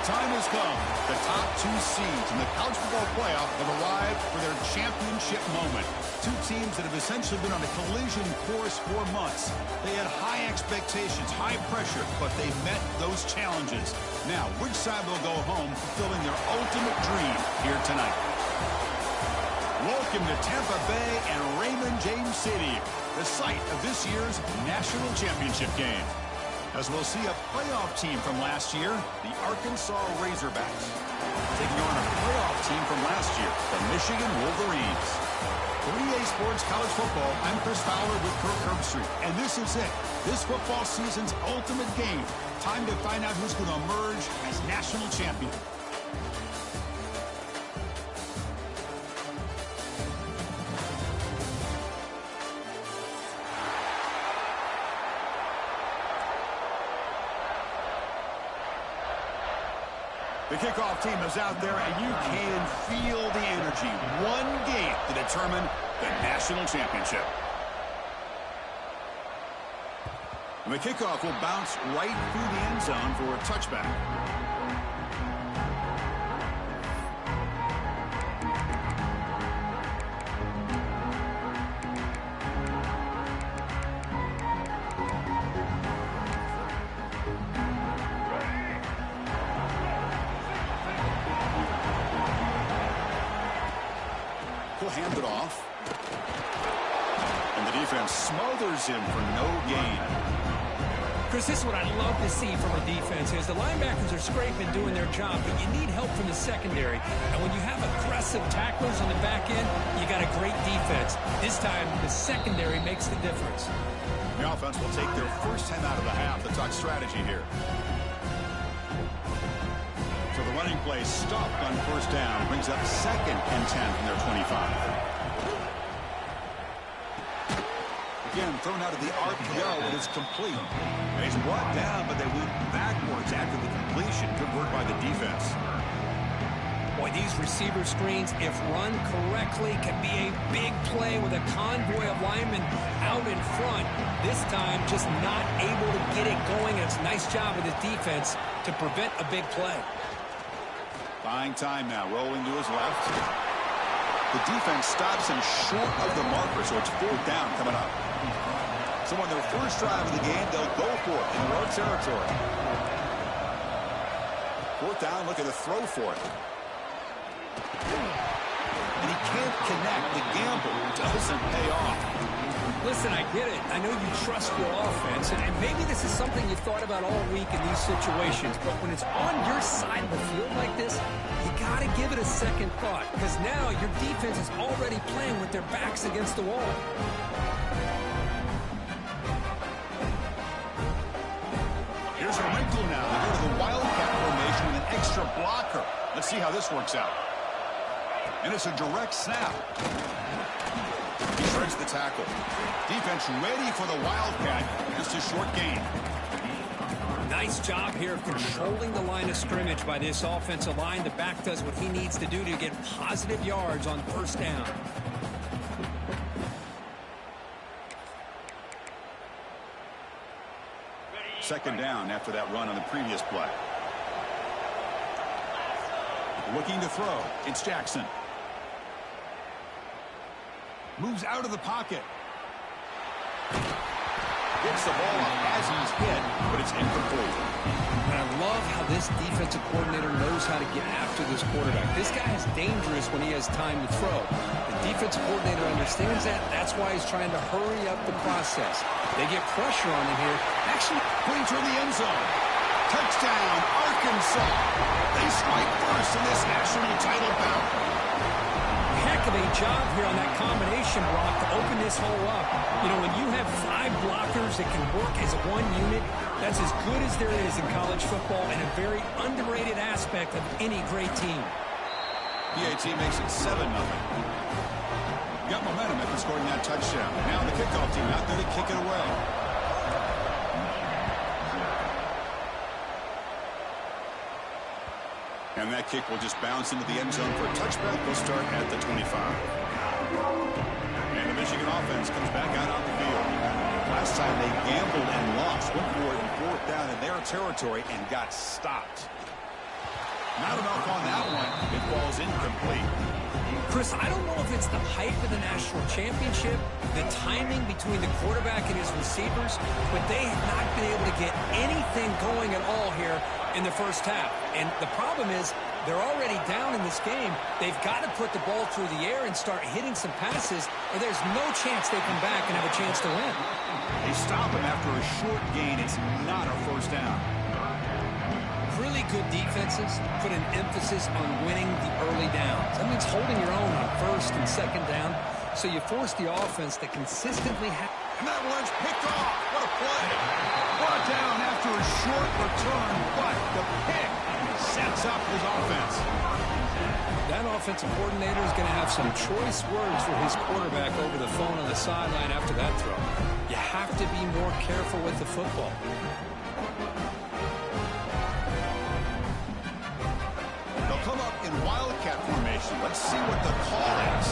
time has come. The top two seeds in the college football playoff have arrived for their championship moment. Two teams that have essentially been on a collision course for months. They had high expectations, high pressure, but they met those challenges. Now, which side will go home fulfilling their ultimate dream here tonight? Welcome to Tampa Bay and Raymond James Stadium, the site of this year's national championship game. As we'll see a playoff team from last year, the Arkansas Razorbacks, taking on a playoff team from last year, the Michigan Wolverines. 3A Sports College Football, I'm Chris Fowler with Kirk Herbstreit, and this is it. This football season's ultimate game. Time to find out who's going to emerge as national champion. The kickoff team is out there, and you can feel the energy. One game to determine the national championship. And the kickoff will bounce right through the end zone for a touchback. He'll hand it off. And the defense smothers him for no gain. Chris, this is what I love to see from a defense is the linebackers are scraping, doing their job, but you need help from the secondary. And when you have aggressive tacklers on the back end, you got a great defense. This time, the secondary makes the difference. The offense will take their first 10 out of the half. The talk strategy here. So the running play stopped on first down, brings up 2nd and 10 from their 25. Again, thrown out of the RPO, it is complete. And he's brought down, but they went backwards after the completion. Good work by the defense. Boy, these receiver screens, if run correctly, can be a big play with a convoy of linemen out in front. This time, just not able to get it going. It's a nice job of the defense to prevent a big play. Buying time now, rolling to his left. The defense stops him short of the marker, so it's 4th down coming up. So on their first drive of the game, they'll go for it in road territory. 4th down, looking to throw for it. And he can't connect. The gamble doesn't pay off. Listen, I get it. I know you trust your offense, and maybe this is something you thought about all week in these situations, but when it's on your side of the field like this, you got to give it a second thought, because now your defense is already playing with their backs against the wall. Here's a wrinkle now. They go to the wildcat formation with an extra blocker. Let's see how this works out. And it's a direct snap. He shreds the tackle. Defense ready for the wildcat. Just a short gain. Nice job here of controlling the line of scrimmage by this offensive line. The back does what he needs to do to get positive yards on first down. Second down after that run on the previous play. Looking to throw. It's Jackson. Moves out of the pocket. Gets the ball up as he's hit, but it's incomplete. And I love how this defensive coordinator knows how to get after this quarterback. This guy is dangerous when he has time to throw. The defensive coordinator understands that. That's why he's trying to hurry up the process. They get pressure on him here. Actually, putting toward the end zone. Touchdown, Arkansas. They strike first in this national title bout. Heck of a job here on that combination block to open this hole up. You know, when you have 5 blockers that can work as one unit, that's as good as there is in college football and a very underrated aspect of any great team. PAT makes it 7-0. Got momentum after scoring that touchdown. Now the kickoff team out there to kick it away. And that kick will just bounce into the end zone for a touchback. They'll start at the 25. And the Michigan offense comes back out on the field. Last time they gambled and lost. Went for it in 4th down in their territory and got stopped. Not enough on that one. It falls incomplete. Chris, I don't know if it's the hype of the national championship, the timing between the quarterback and his receivers, but they have not been able to get anything going at all here in the first half. And the problem is they're already down in this game. They've got to put the ball through the air and start hitting some passes, or there's no chance they come back and have a chance to win. They stop him after a short gain. It's not a first down. Really good defenses put an emphasis on winning the early downs. That means holding your own on first and second down, so you force the offense to consistently have... And that one's picked off. What a play. Brought down after a short return, but the pick sets up his offense. That offensive coordinator is going to have some choice words for his quarterback over the phone on the sideline after that throw. You have to be more careful with the football. Come up in wildcat formation. Let's see what the call is.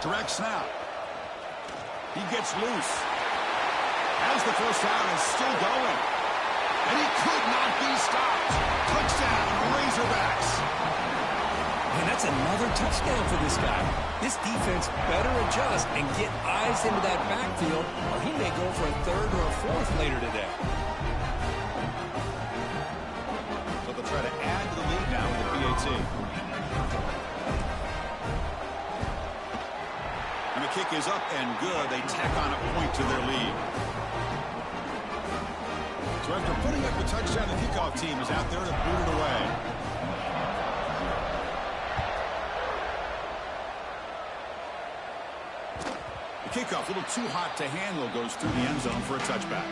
Direct snap. He gets loose. As the first down is still going. And he could not be stopped. Touchdown, Razorbacks. And that's another touchdown for this guy. This defense better adjust and get eyes into that backfield, or he may go for a third or a fourth later today. Try to add to the lead now with the PAT. And the kick is up and good. They tack on a point to their lead. So after putting up the touchdown, the kickoff team is out there to boot it away. The kickoff, a little too hot to handle, goes through the end zone for a touchback.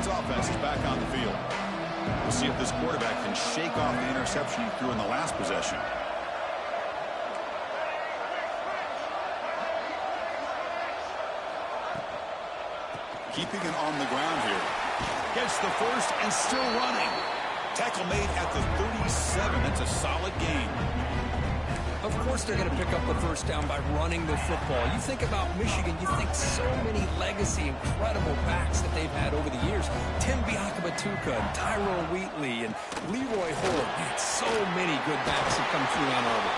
Offense is back on the field. We'll see if this quarterback can shake off the interception he threw in the last possession. Keeping it on the ground here. Gets the first and still running. Tackle made at the 37. That's a solid gain. Of course they're going to pick up the first down by running the football. You think about Michigan, you think so many legacy, incredible backs that they've had over the years. Tim Biakabatuka, Tyrone Wheatley, and Leroy Horde. Man, so many good backs have come through Ann Arbor.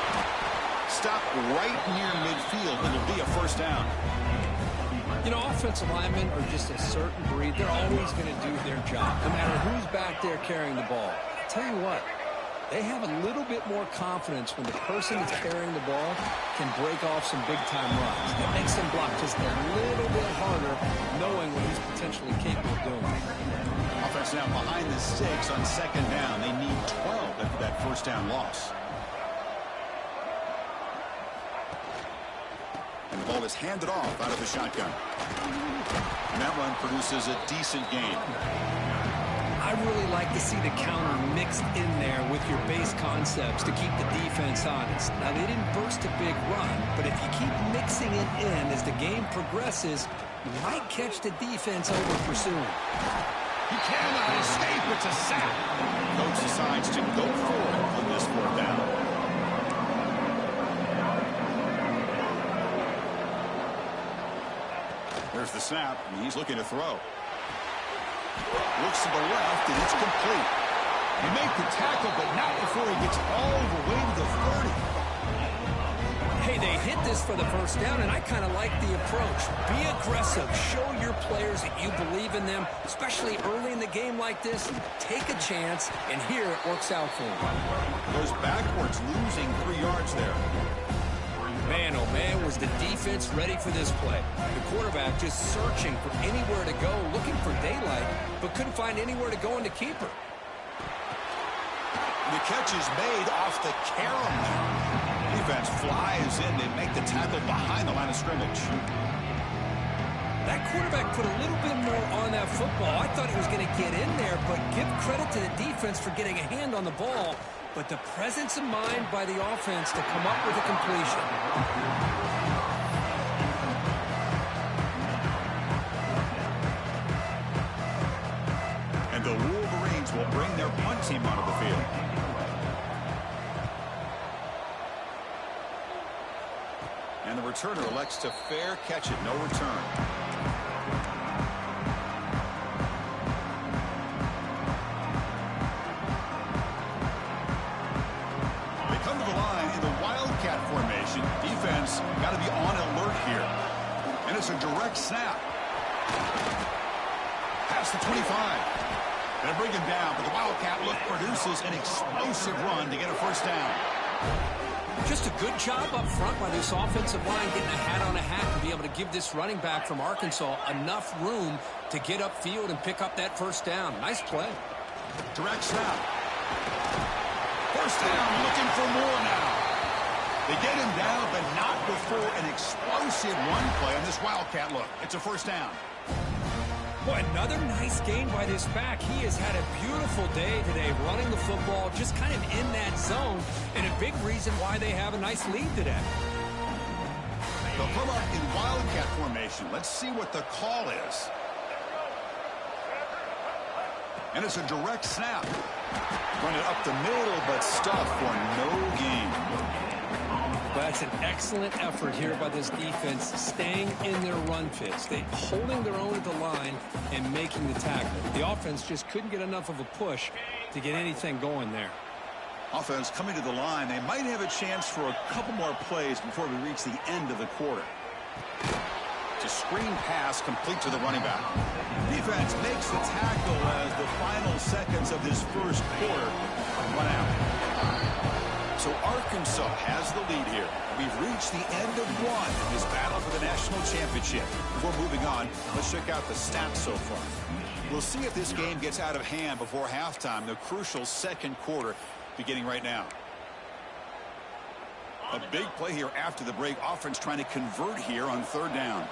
Stop right near midfield. It'll be a first down. You know, offensive linemen are just a certain breed. They're always going to do their job, no matter who's back there carrying the ball. I'll tell you what. They have a little bit more confidence when the person that's carrying the ball can break off some big-time runs. That makes them block just a little bit harder, knowing what he's potentially capable of doing. Offense now behind the sticks on second down. They need 12 after that first down loss. And the ball is handed off out of the shotgun. And that run produces a decent gain. I really like to see the counter mixed in there with your base concepts to keep the defense honest. Now, they didn't burst a big run, but if you keep mixing it in as the game progresses, you might catch the defense over pursuing. He cannot escape. It's a sack. Coach decides to go for it on this fourth down. There's the snap, and he's looking to throw. Looks to the left, and it's complete. He made the tackle, but not before he gets all the way to the 30. Hey, they hit this for the first down, and I kind of like the approach. Be aggressive. Show your players that you believe in them, especially early in the game like this. Take a chance, and here it works out for him. Goes backwards, losing 3 yards there. Man, oh man, was the defense ready for this play. The quarterback just searching for anywhere to go, looking for daylight, but couldn't find anywhere to go in the keeper. The catch is made off the carom there. Defense flies in. They make the tackle behind the line of scrimmage. That quarterback put a little bit more on that football. I thought he was going to get in there, but give credit to the defense for getting a hand on the ball. But the presence of mind by the offense to come up with a completion. And the Wolverines will bring their punt team onto the field. And the returner elects to fair catch it. No return. got to be on alert here. And it's a direct snap. Past the 25. Going to bring him down, but the Wildcat look produces an explosive run to get a first down. Just a good job up front by this offensive line, getting a hat on a hat to be able to give this running back from Arkansas enough room to get upfield and pick up that first down. Nice play. Direct snap. First down, looking for more now. They get him down, but not before an explosive run play on this Wildcat look. It's a first down. Boy, another nice gain by this back. He has had a beautiful day today running the football, just kind of in that zone, and a big reason why they have a nice lead today. They'll come up in Wildcat formation. Let's see what the call is. And it's a direct snap. Run it up the middle, but stuff for no gain. That's an excellent effort here by this defense, staying in their run fits. They holding their own at the line and making the tackle. The offense just couldn't get enough of a push to get anything going there. Offense coming to the line. They might have a chance for a couple more plays before we reach the end of the quarter. It's a screen pass complete to the running back. Defense makes the tackle as the final seconds of this first quarter run out. So Arkansas has the lead here. We've reached the end of one in this battle for the national championship. Before moving on, let's check out the stats so far. We'll see if this game gets out of hand before halftime, the crucial second quarter beginning right now. A big play here after the break. Offense trying to convert here on third down.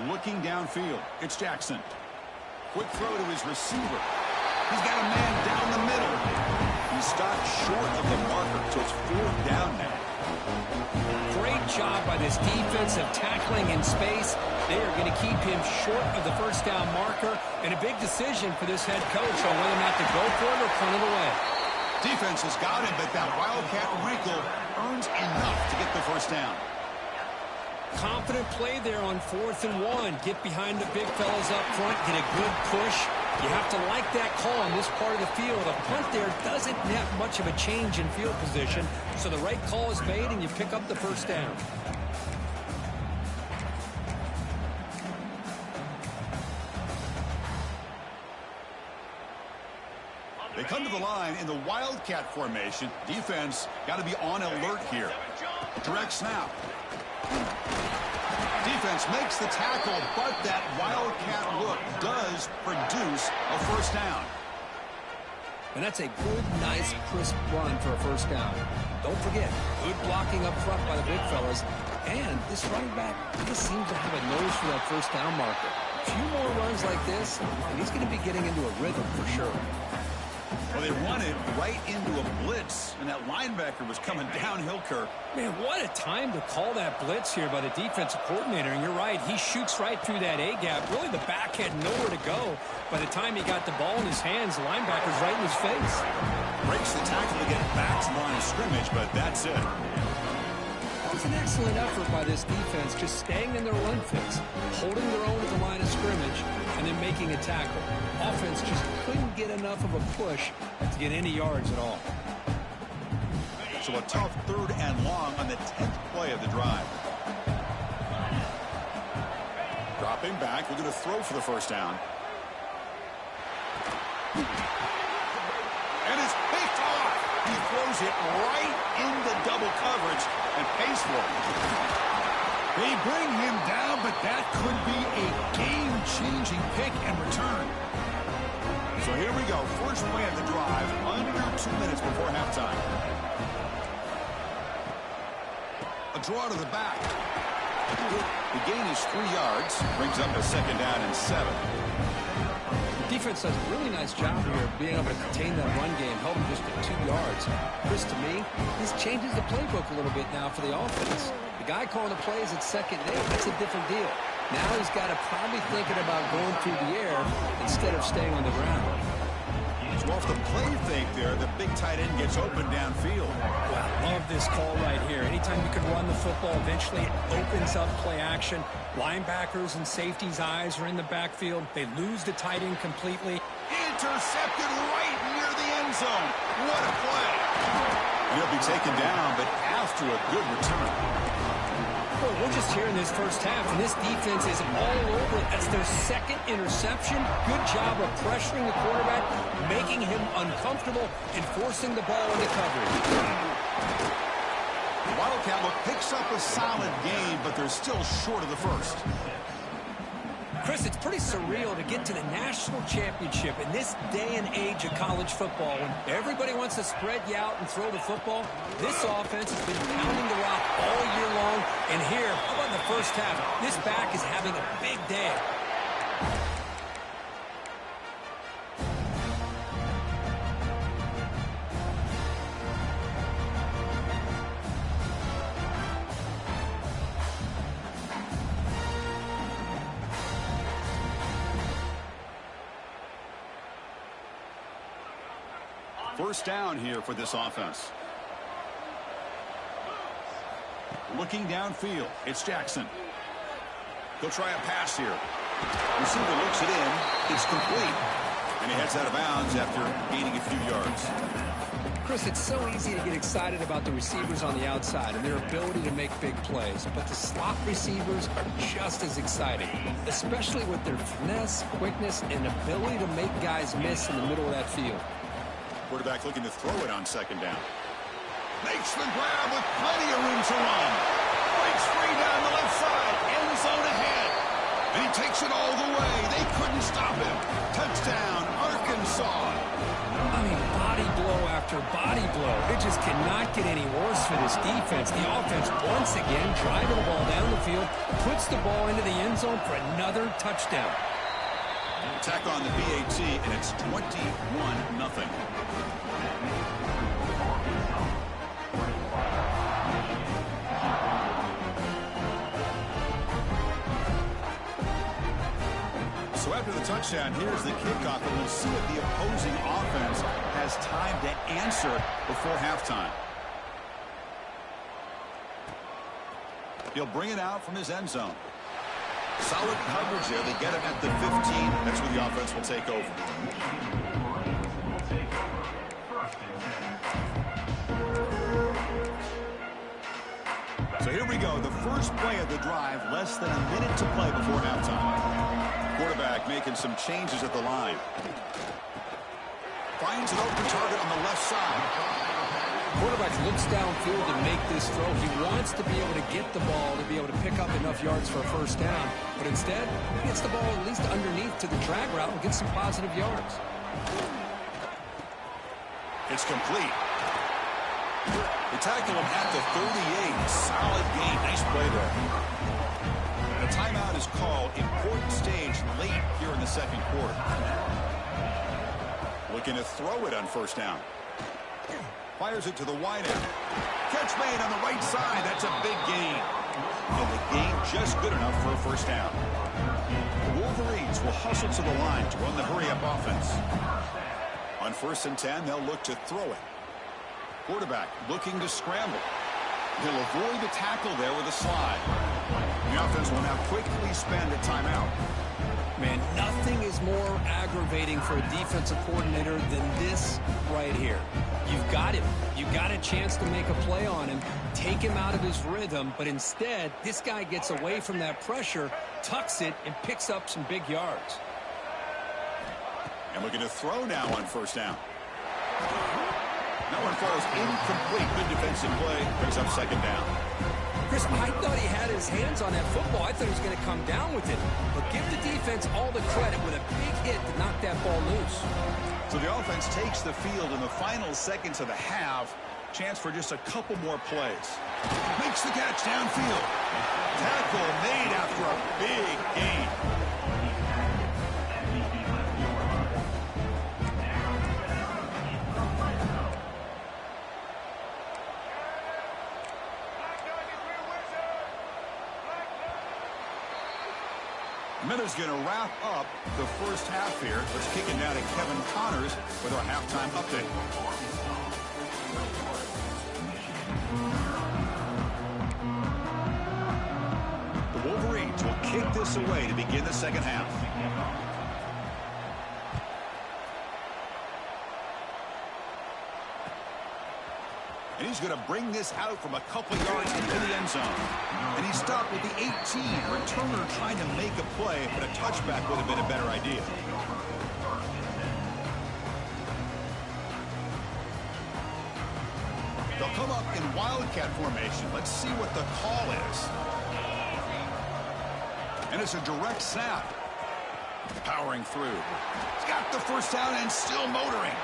Looking downfield, it's Jackson. Quick throw to his receiver. He's got a man down the middle. He's stopped short of the marker, so it's fourth down now. Great job by this defense of tackling in space. They are going to keep him short of the first down marker, and a big decision for this head coach on whether or not to go for it or punt it away. Defense has got him, but that Wildcat wrinkle earns enough to get the first down. Confident play there on 4th and 1. Get behind the big fellas up front, get a good push. You have to like that call on this part of the field. A punt there doesn't have much of a change in field position, so the right call is made and you pick up the first down. They come to the line in the Wildcat formation. Defense got to be on alert here. Direct snap. Defense makes the tackle, but that Wildcat look does produce a first down. And that's a good, nice, crisp run for a first down. Don't forget, good blocking up front by the big fellas. And this running back just seems to have a nose for that first down marker. A few more runs like this, and he's going to be getting into a rhythm for sure. Well, they run it right into a blitz, and that linebacker was coming downhill, Kirk. Man, what a time to call that blitz here by the defensive coordinator. And you're right, he shoots right through that A-gap. Really, the back had nowhere to go. By the time he got the ball in his hands, the linebacker's right in his face. Breaks the tackle to get back to the line of scrimmage, but that's it. That was an excellent effort by this defense, just staying in their run fits, holding their own at the line of scrimmage, and then making a tackle. Offense just couldn't get enough of a push to get any yards at all. So a tough 3rd and long on the 10th play of the drive. Dropping back, we're going to throw for the first down. And it's picked off. He throws it right into double coverage and pays for it. They bring him down, but that could be a game-changing pick and return. So here we go. First play of the drive, under 2 minutes before halftime. A draw to the back. The gain is 3 yards. Brings up a second down and 7. The defense does a really nice job here of being able to contain that run game, held him just at 2 yards. Chris, to me, this changes the playbook a little bit now for the offense. The guy calling the plays at second day, that's a different deal. Now he's got to probably thinking about going through the air instead of staying on the ground. So off the play fake there, the big tight end gets open downfield. Well, I love this call right here. Anytime you can run the football, eventually it opens up play action. Linebackers and safeties' eyes are in the backfield. They lose the tight end completely. Intercepted right near the end zone. What a play. And he'll be taken down, but after a good return. Well, we're just here in this first half, and this defense is all over it. That's their second interception. Good job of pressuring the quarterback, making him uncomfortable, and forcing the ball into coverage. The Wildcat look picks up a solid game, but they're still short of the first. Chris, it's pretty surreal to get to the national championship in this day and age of college football when everybody wants to spread you out and throw the football. This offense has been pounding the rock all year long. And here, how about in the first half? This back is having a big day. First down here for this offense. Looking downfield, it's Jackson. He'll try a pass here. Receiver looks it in. It's complete. And he heads out of bounds after gaining a few yards. Chris, it's so easy to get excited about the receivers on the outside and their ability to make big plays. But the slot receivers are just as exciting, especially with their finesse, quickness, and ability to make guys miss in the middle of that field. Quarterback looking to throw it on second down. Makes the grab with plenty of room to run. Breaks free down the left side. End zone ahead. And he takes it all the way. They couldn't stop him. Touchdown, Arkansas. I mean, body blow after body blow. It just cannot get any worse for this defense. The offense, once again, driving the ball down the field, puts the ball into the end zone for another touchdown. Attack on the BAT, and it's 21-0. So after the touchdown, here's the kickoff, and we'll see if the opposing offense has time to answer before halftime. He'll bring it out from his end zone. Solid coverage there. They get him at the 15. That's where the offense will take over. So here we go. The first play of the drive. Less than a minute to play before halftime. Quarterback making some changes at the line. Finds an open target on the left side. Quarterback looks downfield to make this throw. He wants to be able to get the ball to be able to pick up enough yards for a first down. But instead, he gets the ball at least underneath to the drag route and gets some positive yards. It's complete. They tackle him at the 38. Solid gain. Nice play there. A timeout is called. Important stage late here in the second quarter. Looking to throw it on first down. Fires it to the wide end. Catch made on the right side. That's a big gain. And the gain just good enough for a first down. The Wolverines will hustle to the line to run the hurry-up offense. On 1st and 10, they'll look to throw it. Quarterback looking to scramble. He'll avoid the tackle there with a slide. The offense will now quickly spend a timeout. Man, nothing is more aggravating for a defensive coordinator than this right here. You've got him. You've got a chance to make a play on him, take him out of his rhythm, but instead, this guy gets away from that pressure, tucks it, and picks up some big yards. And looking to throw now on first down. That one falls incomplete. Good defensive play. Brings up second down. Chris, I thought he had his hands on that football. I thought he was going to come down with it. But give the defense all the credit with a big hit to knock that ball loose. So the offense takes the field in the final seconds of the half. Chance for just a couple more plays. Makes the catch downfield. Tackle made after a big gain. Miller's going to wrap up the first half here. Let's kick it now to Kevin Connors with our halftime update. The Wolverines will kick this away to begin the second half. And he's going to bring this out from a couple yards into the end zone. And he stopped with the 18. Returner trying to make a play, but a touchback would have been a better idea. They'll come up in wildcat formation. Let's see what the call is. And it's a direct snap. Powering through. He's got the first down and still motoring.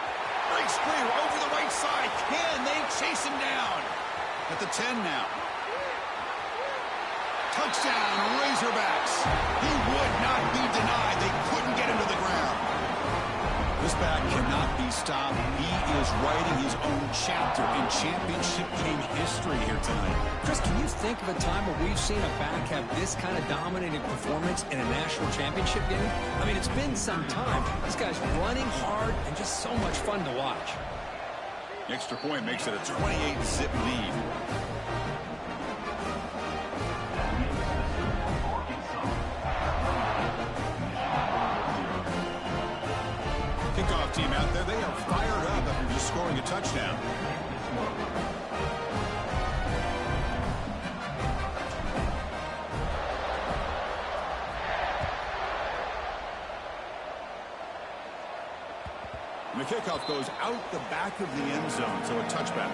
Breaks free over the right side. Can they chase him down? At the 10 now. Touchdown, Razorbacks. He would not be denied. They couldn't get him to the ground. This back cannot be stopped. He is writing his own chapter in championship game history here tonight. Chris, can you think of a time where we've seen a back have this kind of dominating performance in a national championship game? I mean, it's been some time. This guy's running hard and just so much fun to watch. The extra point makes it a 28-zip lead. Kickoff team out there, they are fired up after just scoring a touchdown. And the kickoff goes out the back of the end zone, so a touchback.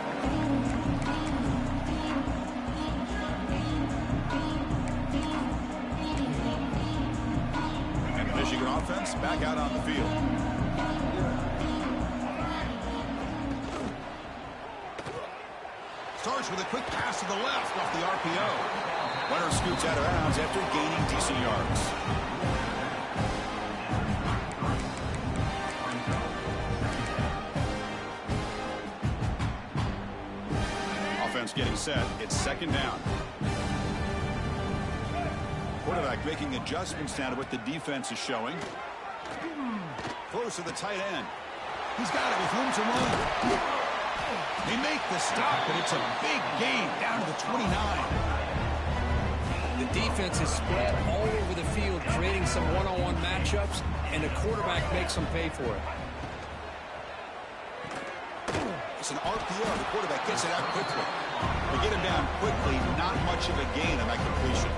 And the Michigan offense back out on the field. Starts with a quick pass to the left off the RPO. Runner scoots out of bounds after gaining decent yards. Offense getting set. It's second down. Quarterback making adjustments now to what the defense is showing. Close to the tight end. He's got it with room to run. They make the stop, but it's a big gain down to the 29. The defense is spread all over the field, creating some one-on-one matchups, and the quarterback makes them pay for it. It's an RPO. The quarterback gets it out quickly. They get him down quickly, not much of a gain on that completion.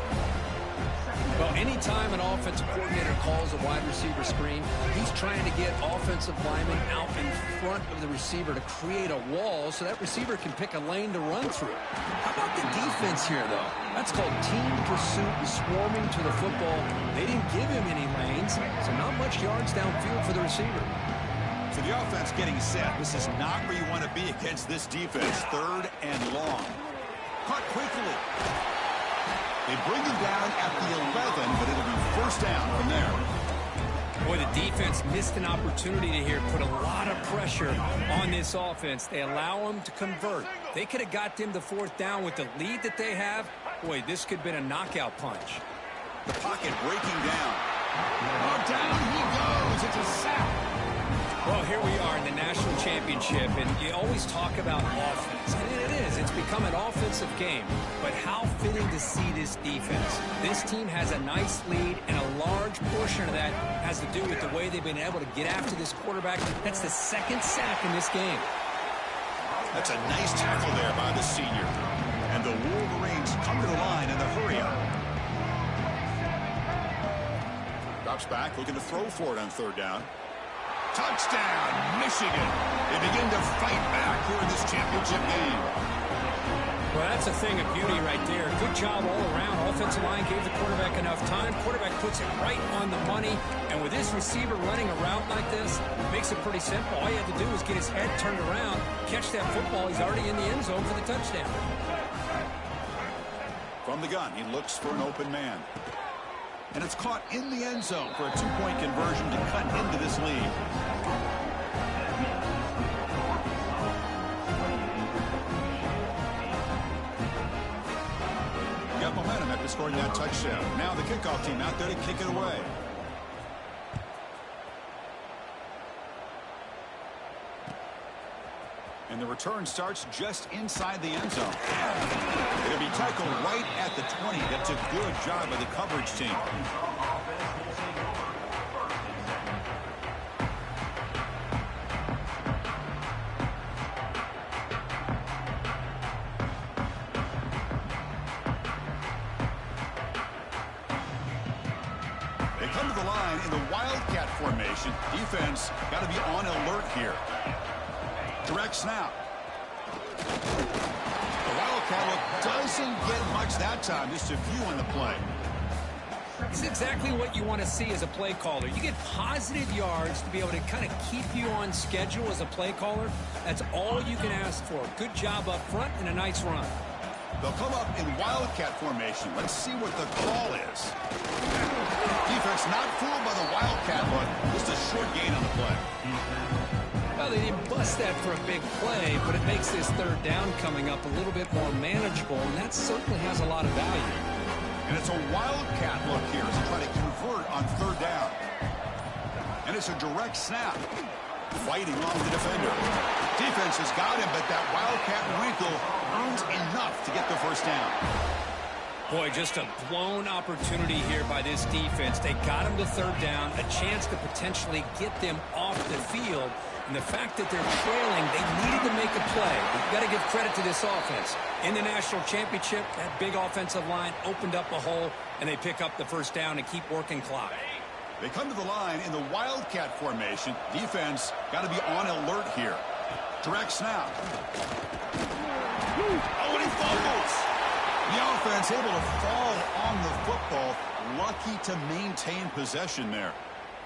Well, anytime an offensive coordinator calls a wide receiver screen, he's trying to get offensive linemen out in front of the receiver to create a wall so that receiver can pick a lane to run through. How about the defense here, though? That's called team pursuit and swarming to the football. They didn't give him any lanes, so not much yards downfield for the receiver. So the offense getting set. This is not where you want to be against this defense. Third and long. Caught quickly. They bring him down at the 11, but it'll be first down from there. Boy, the defense missed an opportunity to here put a lot of pressure on this offense. They allow them to convert. They could have got them the fourth down with the lead that they have. Boy, this could have been a knockout punch. The pocket breaking down. Oh, down he goes. It's a sack. Well, here we are in the national championship, and you always talk about offense. And it is. It's become an offensive game. But how fitting to see this defense. This team has a nice lead, and a large portion of that has to do with the way they've been able to get after this quarterback. That's the second sack in this game. That's a nice tackle there by the senior. And the Wolverines come to the line in the hurry-up. Drops back, looking to throw for it on third down. Touchdown, Michigan. They begin to fight back here in this championship game. Well, that's a thing of beauty right there. Good job all around. Offensive line gave the quarterback enough time. Quarterback puts it right on the money. And with this receiver running a route like this, it makes it pretty simple. All you have to do is get his head turned around, catch that football. He's already in the end zone for the touchdown. From the gun, he looks for an open man. And it's caught in the end zone for a two-point conversion to cut into this lead. Got momentum after scoring that touchdown. Now the kickoff team out there to kick it away. And the return starts just inside the end zone. It'll be tackled right at the 20. That's a good job by the coverage team. the line in the Wildcat formation. Defense got to be on alert here. Direct snap. The Wildcat look doesn't get much that time. Just a few on the play. It's exactly what you want to see as a play caller. You get positive yards to be able to kind of keep you on schedule as a play caller. That's all you can ask for. Good job up front and a nice run. They'll come up in Wildcat formation. Let's see what the call is. Defense not fooled by the Wildcat look. Just a short gain on the play. Well, they didn't bust that for a big play, but it makes this third down coming up a little bit more manageable, and that certainly has a lot of value. And it's a Wildcat look here as they try to convert on third down. And it's a direct snap. Fighting off the defender. Defense has got him, but that Wildcat wrinkle earns enough to get the first down. Boy, just a blown opportunity here by this defense. They got him to third down, a chance to potentially get them off the field. And the fact that they're trailing, they needed to make a play. You've got to give credit to this offense. In the national championship, that big offensive line opened up a hole, and they pick up the first down and keep working clock. They come to the line in the Wildcat formation. Defense got to be on alert here. Direct snap. Oh, and he fumbles. The offense able to fall on the football. Lucky to maintain possession there.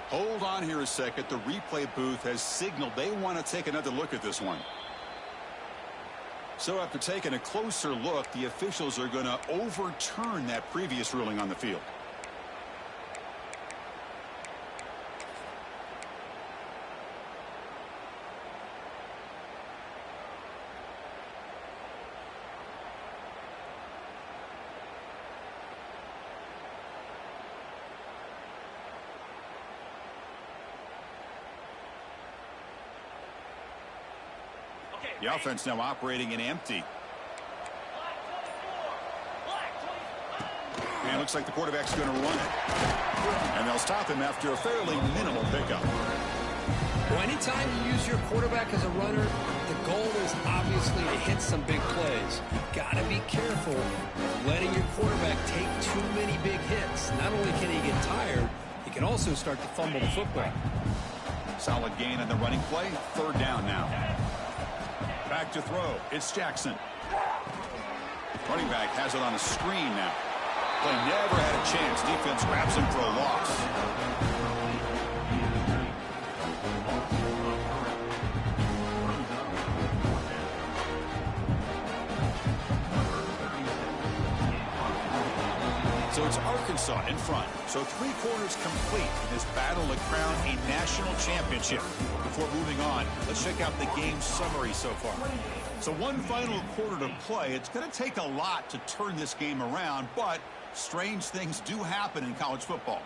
Hold on here a second. The replay booth has signaled they want to take another look at this one. So after taking a closer look, the officials are going to overturn that previous ruling on the field. The offense now operating in empty. And it looks like the quarterback's going to run it. And they'll stop him after a fairly minimal pickup. Well, anytime you use your quarterback as a runner, the goal is obviously to hit some big plays. You've got to be careful letting your quarterback take too many big hits. Not only can he get tired, he can also start to fumble the football. Solid gain on the running play. Third down now. Back to throw. It's Jackson. Running back has it on a screen now. Play never had a chance. Defense grabs him for a loss. So it's Arkansas in front. So 3 quarters complete in this battle to crown a national championship. Before moving on, let's check out the game summary so far. So one final quarter to play. It's going to take a lot to turn this game around, but strange things do happen in college football.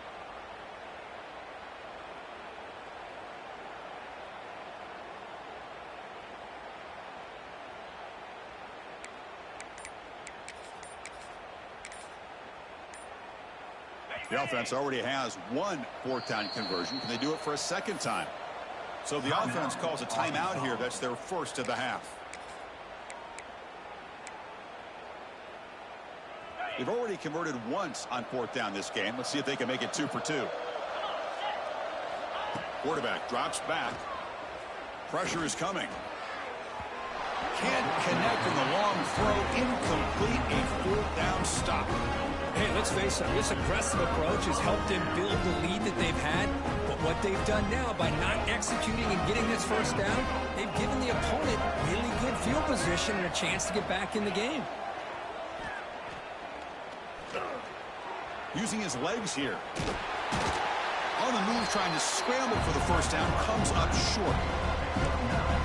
The offense already has 1 fourth-down conversion. Can they do it for a second time? So the offense calls a timeout here. That's their first of the half. They've already converted once on 4th down this game. Let's see if they can make it 2 for 2. Quarterback drops back. Pressure is coming. Can't connect in the long throw. Incomplete. A 4th down stop. Hey, let's face it, this aggressive approach has helped them build the lead that they've had. But what they've done now by not executing and getting this first down, they've given the opponent really good field position and a chance to get back in the game. Using his legs here. On the move, trying to scramble for the first down, comes up short.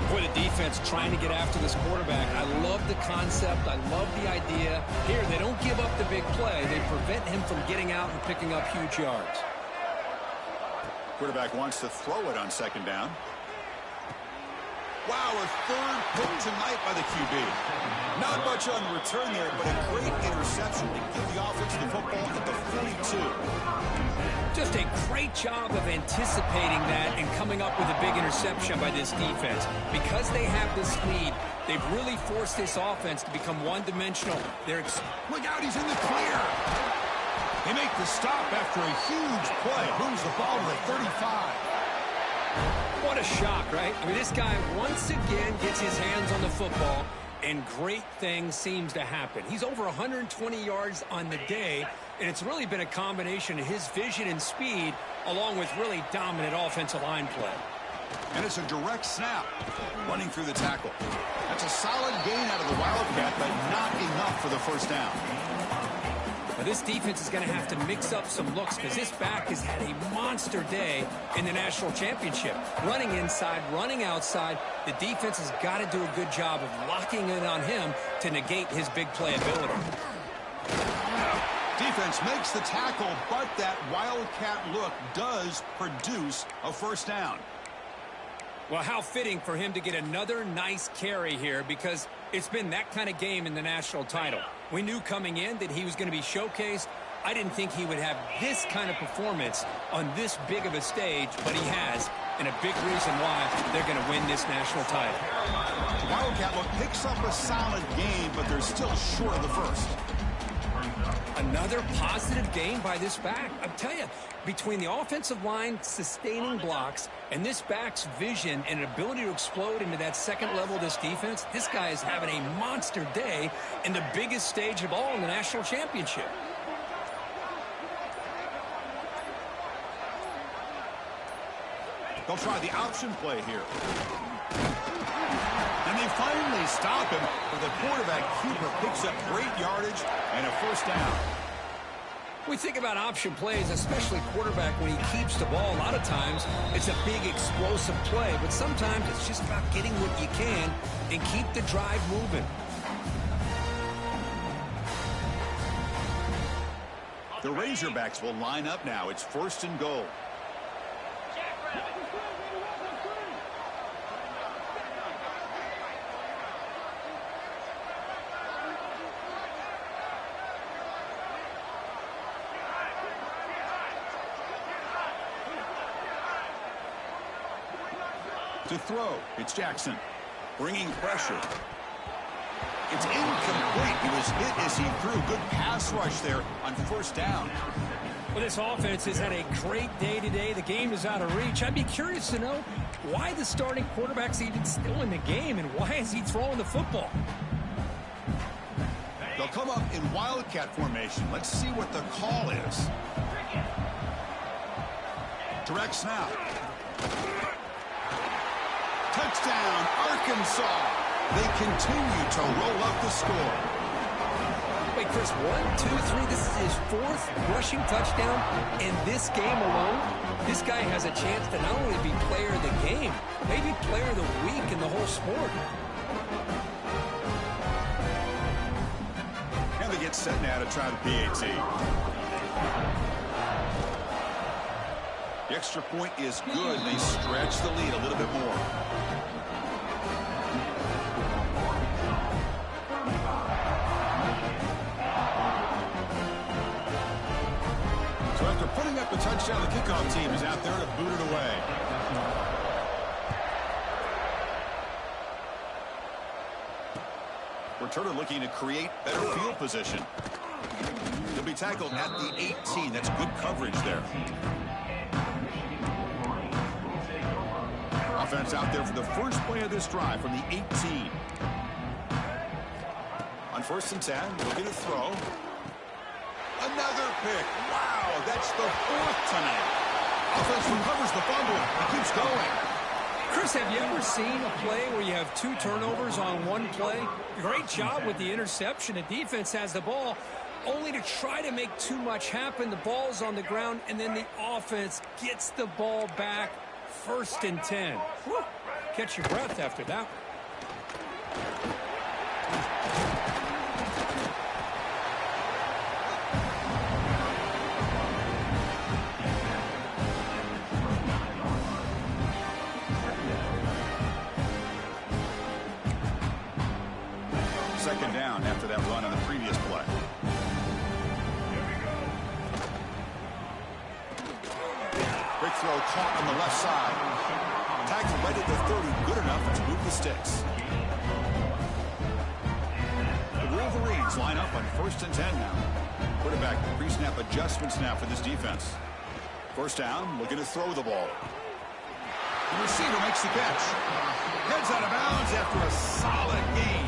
Boy, the defense trying to get after this quarterback. I love the concept. I love the idea. Here, they don't give up the big play. They prevent him from getting out and picking up huge yards. Quarterback wants to throw it on 2nd down. Wow, a 3rd pick tonight by the QB. Not much on the return there, but a great interception to give the offense the football at the 42. Just a great job of anticipating that and coming up with a big interception by this defense. Because they have this lead, they've really forced this offense to become one-dimensional. Look out, he's in the clear. They make the stop after a huge play. Moves the ball to the 35. What a shock, right? I mean, this guy once again gets his hands on the football, and great things seems to happen. He's over 120 yards on the day, and it's really been a combination of his vision and speed along with really dominant offensive line play. And it's a direct snap. Running through the tackle. That's a solid gain out of the Wildcat, but not enough for the first down. But this defense is going to have to mix up some looks because this back has had a monster day in the national championship. Running inside, running outside. The defense has got to do a good job of locking in on him to negate his big play ability. Defense makes the tackle, but that Wildcat look does produce a first down. Well, how fitting for him to get another nice carry here because it's been that kind of game in the national title. We knew coming in that he was going to be showcased. I didn't think he would have this kind of performance on this big of a stage, but he has, and a big reason why they're going to win this national title. Wildcat look picks up a solid game, but they're still short of the first. Another positive game by this back. I tell you, between the offensive line sustaining blocks and this back's vision and ability to explode into that second level of this defense, this guy is having a monster day in the biggest stage of all in the national championship. They'll try the option play here. And they finally stop him, but the quarterback keeper picks up great yardage and a first down. We think about option plays, especially quarterback when he keeps the ball. A lot of times it's a big explosive play, but sometimes it's just about getting what you can and keep the drive moving. The Razorbacks will line up now. It's first and goal. To throw, it's Jackson, bringing pressure. It's incomplete. He was hit as he threw. Good pass rush there on first down. Well, this offense has had a great day today. The game is out of reach. I'd be curious to know why the starting quarterback's even still in the game and why is he throwing the football? They'll come up in Wildcat formation. Let's see what the call is. Direct snap. Touchdown, Arkansas. They continue to roll up the score. Wait, Chris, 1, 2, 3. This is his fourth rushing touchdown in this game alone. This guy has a chance to not only be player of the game, maybe player of the week in the whole sport. And they get set now to try the PAT. The extra point is good. They stretch the lead a little bit more. So after putting up a touchdown, the kickoff team is out there to boot it away. Returner looking to create better field position. He'll be tackled at the 18. That's good coverage there. Offense out there for the first play of this drive from the 18. On first and 10, looking to throw. Another pick. Wow, that's the fourth tonight. Offense recovers the fumble and keeps going. Chris, have you ever seen a play where you have 2 turnovers on one play? Great job with the interception. The defense has the ball, only to try to make too much happen. The ball's on the ground, and then the offense gets the ball back. First and 10. Whew. Catch your breath after that. Second down after that run on the previous play. Quick throw caught on the left side. Tackle right at the 30, good enough to move the sticks. The Wolverines line up on first and 10 now. Quarterback pre-snap adjustments now for this defense. First down, looking to throw the ball. The receiver makes the catch. Heads out of bounds after a solid gain.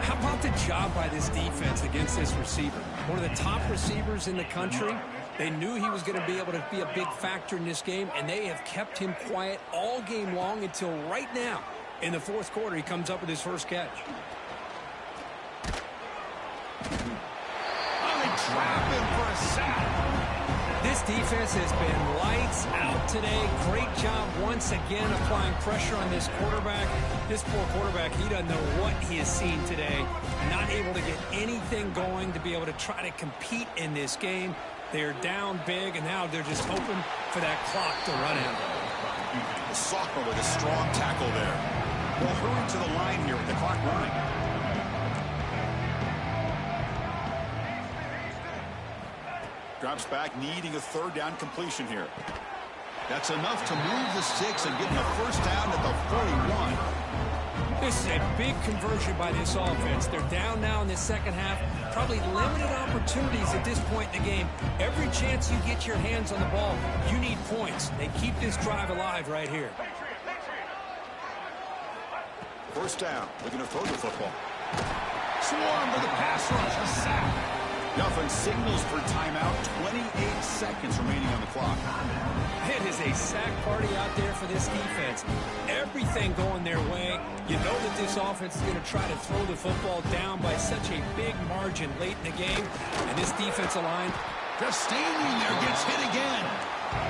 How about the job by this defense against this receiver? One of the top receivers in the country. They knew he was going to be able to be a big factor in this game, and they have kept him quiet all game long until right now. In the fourth quarter, he comes up with his first catch. Oh, they trap him for a sack. This defense has been lights out today. Great job once again applying pressure on this quarterback. This poor quarterback, he doesn't know what he has seen today. Not able to get anything going to be able to try to compete in this game. They're down big, and now they're just hoping for that clock to run out. The sophomore with a strong tackle there. Well, hurry to the line here with the clock running. Drops back, needing a third down completion here. That's enough to move the sticks and get the first down at the 41. This is a big conversion by this offense. They're down now in the second half. Probably limited opportunities at this point in the game. Every chance you get your hands on the ball, you need points. They keep this drive alive right here. First down, looking to throw the football. Swarm with a pass rush, a sack. Duffin signals for timeout, 28 seconds remaining on the clock. It is a sack party out there for this defense. Everything going their way. You know that this offense is going to try to throw the football down by such a big margin late in the game. And this defensive line just standing there, gets hit again.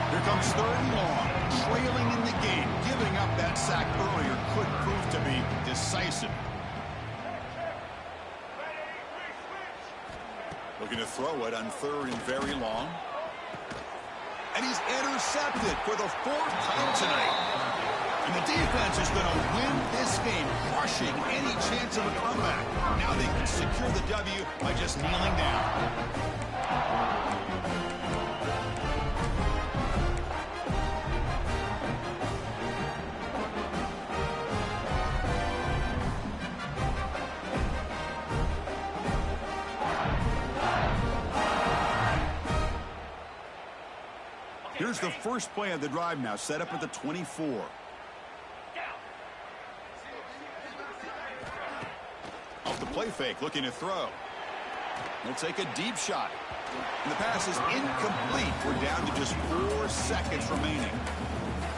Here comes third and long, trailing in the game. Giving up that sack earlier could prove to be decisive. Looking to throw it on third and very long. And he's intercepted for the fourth time tonight. And the defense is going to win this game, crushing any chance of a comeback. Now they can secure the W by just kneeling down. Here's the first play of the drive now, set up at the 24. Off the play fake, looking to throw. He'll take a deep shot. And the pass is incomplete. We're down to just 4 seconds remaining.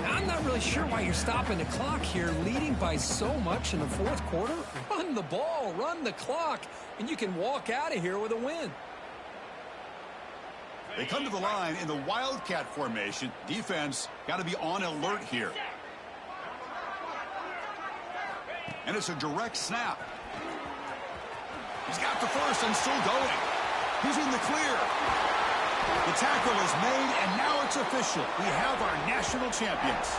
I'm not really sure why you're stopping the clock here, leading by so much in the fourth quarter. Run the ball, run the clock, and you can walk out of here with a win. They come to the line in the Wildcat formation. Defense got to be on alert here. And it's a direct snap. He's got the first and still going. He's in the clear. The tackle is made, and now it's official. We have our national champions.